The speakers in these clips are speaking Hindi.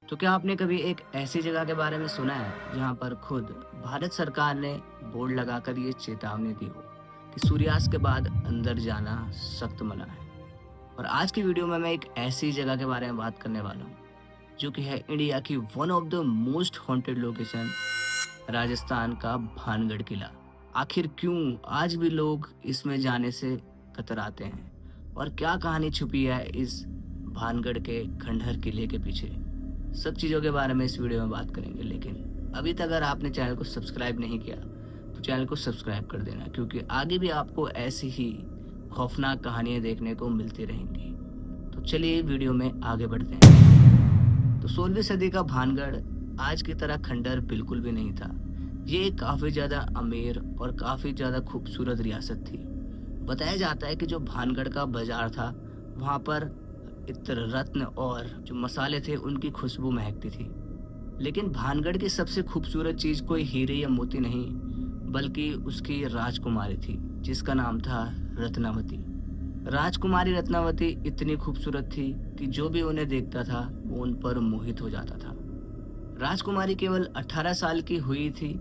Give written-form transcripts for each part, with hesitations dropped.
तो क्या आपने कभी एक ऐसी जगह के बारे में सुना है जहां पर खुद भारत सरकार ने बोर्ड लगाकर ये चेतावनी दी हो कि सूर्यास्त के बाद अंदर जाना सख्त मना है। और आज की वीडियो में मैं एक ऐसी जगह के बारे में बात करने वाला हूँ जो कि है इंडिया की one of the most haunted location, Rajasthan का भानगढ़ किला। आखिर क्यों आज भी लोग इसमें जाने से कतराते हैं और क्या कहानी छुपी है इस भानगढ़ के खंडहर किले के पीछे, सब चीज़ों के बारे में इस वीडियो में बात करेंगे। लेकिन अभी तक अगर आपने चैनल को सब्सक्राइब नहीं किया तो चैनल को सब्सक्राइब कर देना, क्योंकि आगे भी आपको ऐसी ही खौफनाक कहानियां देखने को मिलती रहेंगी। तो चलिए वीडियो में आगे बढ़ते हैं। तो 16वीं सदी का भानगढ़ आज की तरह खंडहर बिल्कुल भी नहीं था। ये एक काफ़ी ज़्यादा अमीर और काफ़ी ज़्यादा खूबसूरत रियासत थी। बताया जाता है कि जो भानगढ़ का बाजार था वहाँ पर इत्र, रत्न और जो मसाले थे उनकी खुशबू महकती थी। लेकिन भानगढ़ की सबसे खूबसूरत चीज कोई हीरे या मोती नहीं, बल्कि उसकी राजकुमारी थी जिसका नाम था रत्नावती। राजकुमारी रत्नावती इतनी खूबसूरत थी कि जो भी उन्हें देखता था वो उन पर मोहित हो जाता था। राजकुमारी केवल 18 साल की हुई थी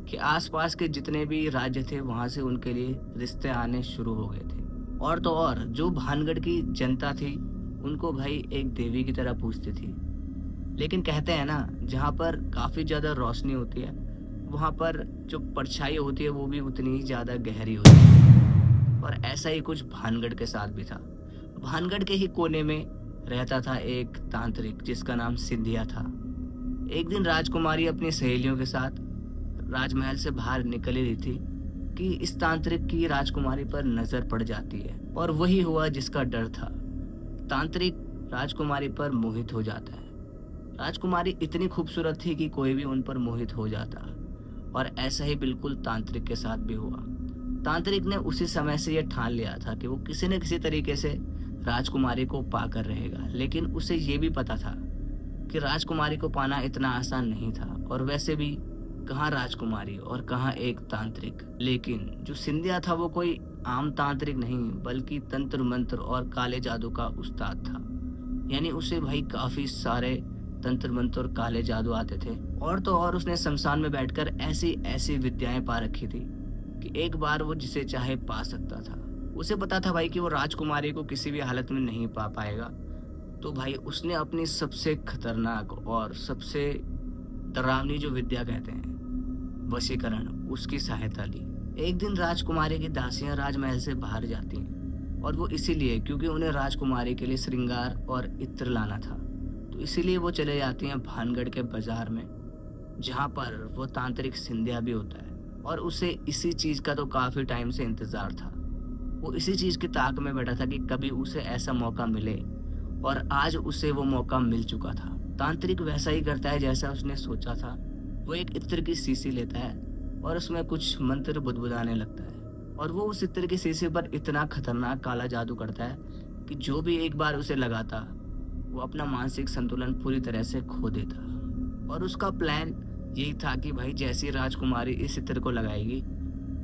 कि आसपास के जितने भी राज्य थे वहां से उनके लिए रिश्ते आने शुरू हो गए थे। और तो और जो भानगढ़ की जनता थी उनको भाई एक देवी की तरह पूजती थी। लेकिन कहते हैं ना, जहाँ पर काफी ज्यादा रोशनी होती है वहां पर जो परछाई होती है वो भी उतनी ही ज्यादा गहरी होती है। और ऐसा ही कुछ भानगढ़ के साथ भी था। भानगढ़ के ही कोने में रहता था एक तांत्रिक जिसका नाम सिंधिया था। एक दिन राजकुमारी अपनी सहेलियों के साथ राजमहल से बाहर निकल ही रही थी कि इस तांत्रिक की राजकुमारी पर नजर पड़ जाती है, और वही हुआ जिसका डर था। तांत्रिक राजकुमारी पर मोहित हो जाता है। राजकुमारी इतनी खूबसूरत थी कि कोई भी उन पर मोहित हो जाता, और ऐसा ही बिल्कुल तांत्रिक के साथ भी हुआ। तांत्रिक ने उसी समय से यह ठान लिया था कि वो किसी न किसी तरीके से राजकुमारी को पाकर रहेगा। लेकिन उसे ये भी पता था कि राजकुमारी को पाना इतना आसान नहीं था, और वैसे भी कहाँ राजकुमारी और कहाँ एक तांत्रिक। लेकिन जो सिंधिया था वो कोई आम तांत्रिक नहीं, बल्कि तंत्र मंत्र और काले जादू का उस्ताद था। यानी उसे भाई काफी सारे तंत्र मंत्र और काले जादू आते थे। और तो और उसने शमशान में बैठकर ऐसी ऐसी विद्याएं पा रखी थी कि एक बार वो जिसे चाहे पा सकता था। उसे पता था भाई कि वो राजकुमारी को किसी भी हालत में नहीं पा पाएगा। तो भाई उसने अपनी सबसे खतरनाक और सबसे डरावनी जो विद्या कहते हैं, वशीकरण, उसकी सहायता ली। एक दिन राजकुमारी की दासियां राजमहल से बाहर जाती हैं, और वो इसीलिए क्योंकि उन्हें राजकुमारी के लिए श्रृंगार और इत्र लाना था। तो इसीलिए वो चले जाती हैं भानगढ़ के बाजार में, जहाँ पर वो तांत्रिक सिंधिया भी होता है। और उसे इसी चीज का तो काफी टाइम से इंतजार था। वो इसी चीज की ताक में बैठा था कि कभी उसे ऐसा मौका मिले, और आज उसे वो मौका मिल चुका था। तांत्रिक वैसा ही करता है जैसा उसने सोचा था। वो एक इत्र की शीशी लेता है और उसमें कुछ मंत्र बुदबुदाने लगता है, और वो उस इत्र की शीशी पर इतना खतरनाक काला जादू करता है कि जो भी एक बार उसे लगाता वो अपना मानसिक संतुलन पूरी तरह से खो देता। और उसका प्लान यही था कि भाई जैसी राजकुमारी इस इत्र को लगाएगी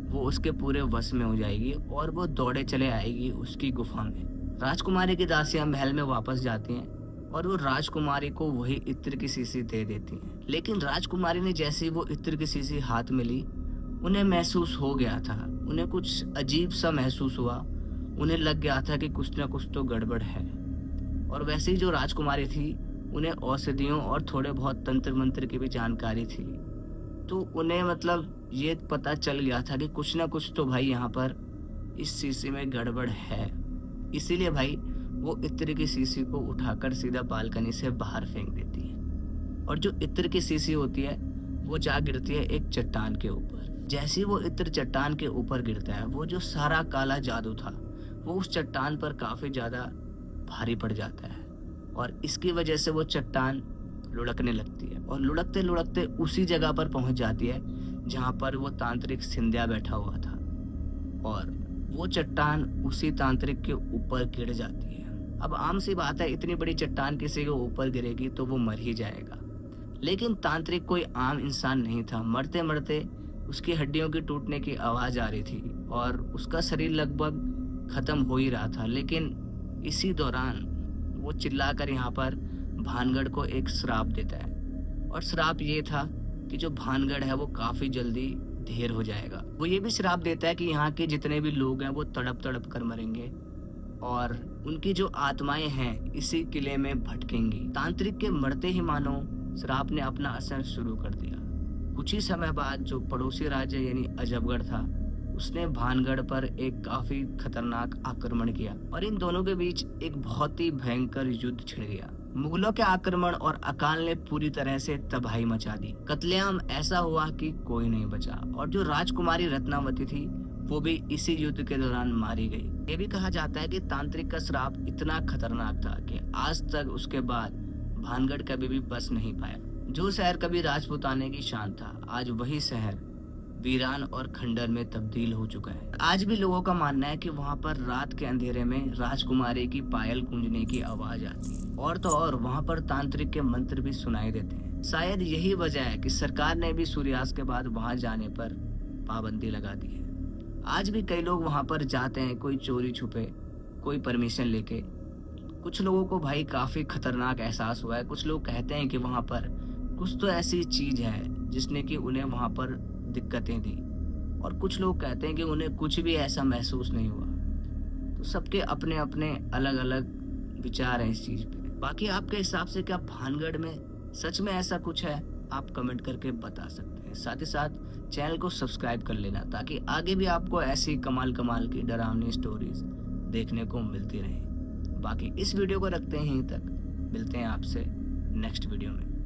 वो उसके पूरे वश में हो जाएगी, और वो दौड़े चले आएगी उसकी गुफा में। राजकुमारी की दासियां महल में वापस जाती हैं और वो राजकुमारी को वही इत्र की शीशी दे देती हैं। लेकिन राजकुमारी ने जैसे ही वो इत्र की शीशी हाथ में ली, उन्हें महसूस हो गया था, उन्हें कुछ अजीब सा महसूस हुआ। उन्हें लग गया था कि कुछ ना कुछ तो गड़बड़ है। और वैसे ही जो राजकुमारी थी उन्हें औषधियों और थोड़े बहुत तंत्र मंत्र की भी जानकारी थी। तो उन्हें मतलब ये पता चल गया था कि कुछ ना कुछ तो भाई यहाँ पर इस शीशी में गड़बड़ है। इसीलिए भाई वो इत्र की शीशी को उठाकर सीधा बालकनी से बाहर फेंक देती है, और जो इत्र की शीशी होती है वो जा गिरती है एक चट्टान के ऊपर। जैसे ही वो इत्र चट्टान के ऊपर गिरता है, वो जो सारा काला जादू था वो उस चट्टान पर काफी ज्यादा भारी पड़ जाता है, और इसकी वजह से वो चट्टान लुढ़कने लगती है, और लुढ़कते लुढ़कते उसी जगह पर पहुंच जाती है जहां पर वो तांत्रिक सिंधिया बैठा हुआ था, और वो चट्टान उसी तांत्रिक के ऊपर गिर जाती है। अब आम सी बात है, इतनी बड़ी चट्टान किसी के ऊपर गिरेगी तो वो मर ही जाएगा। लेकिन तांत्रिक कोई आम इंसान नहीं था। मरते मरते उसकी हड्डियों की टूटने की आवाज आ रही थी, और उसका शरीर लगभग खत्म हो ही रहा था। लेकिन इसी दौरान वो चिल्लाकर यहाँ पर भानगढ़ को एक श्राप देता है और श्राप ये था कि जो भानगढ़ है वो काफी जल्दी ढेर हो जाएगा। वो ये भी श्राप देता है कि यहाँ के जितने भी लोग हैं वो तड़प तड़प कर मरेंगे और उनकी जो आत्माएं हैं इसी किले में भटकेंगी। तांत्रिक के मरते ही मानो श्राप ने अपना असर शुरू कर दिया। कुछ ही समय बाद जो पड़ोसी राज्य यानी अजबगढ़ था उसने भानगढ़ पर एक काफी खतरनाक आक्रमण किया और इन दोनों के बीच एक बहुत ही भयंकर युद्ध छिड़ गया। मुगलों के आक्रमण और अकाल ने पूरी तरह से तबाही मचा दी। कत्लेआम ऐसा हुआ कि कोई नहीं बचा और जो राजकुमारी रत्नावती थी वो भी इसी युद्ध के दौरान मारी गई। ये भी कहा जाता है कि तांत्रिक का श्राप इतना खतरनाक था कि आज तक उसके बाद भानगढ़ कभी भी बस नहीं पाया। जो शहर कभी राजपूताने की शान था आज वही शहर वीरान और खंडर में तब्दील हो चुका है। आज भी लोगों का मानना है कि वहाँ पर रात के अंधेरे में राजकुमारी की पायल गूंजने की आवाज आती है और तो और वहाँ पर तांत्रिक के मंत्र भी सुनाई देते हैं। शायद यही वजह है कि सरकार ने भी सूर्यास्त के बाद वहाँ जाने पर पाबंदी लगा दी है। आज भी कई लोग वहाँ पर जाते हैं, कोई चोरी छुपे, कोई परमिशन लेके। कुछ लोगों को भाई काफी खतरनाक एहसास हुआ है। कुछ लोग कहते हैं कि वहाँ पर कुछ तो ऐसी चीज है जिसने कि उन्हें वहाँ पर दिक्कतें दी और कुछ लोग कहते हैं कि उन्हें कुछ भी ऐसा महसूस नहीं हुआ। तो सबके अपने अपने अलग अलग विचार हैं इस चीज पे। बाकी आपके हिसाब से क्या भानगढ़ में सच में ऐसा कुछ है? आप कमेंट करके बता सकते हैं। साथ ही साथ चैनल को सब्सक्राइब कर लेना ताकि आगे भी आपको ऐसी कमाल कमाल की डरावनी स्टोरीज देखने को मिलती रहे। बाकी इस वीडियो को रखते हैं यहीं तक, मिलते हैं आपसे नेक्स्ट वीडियो में।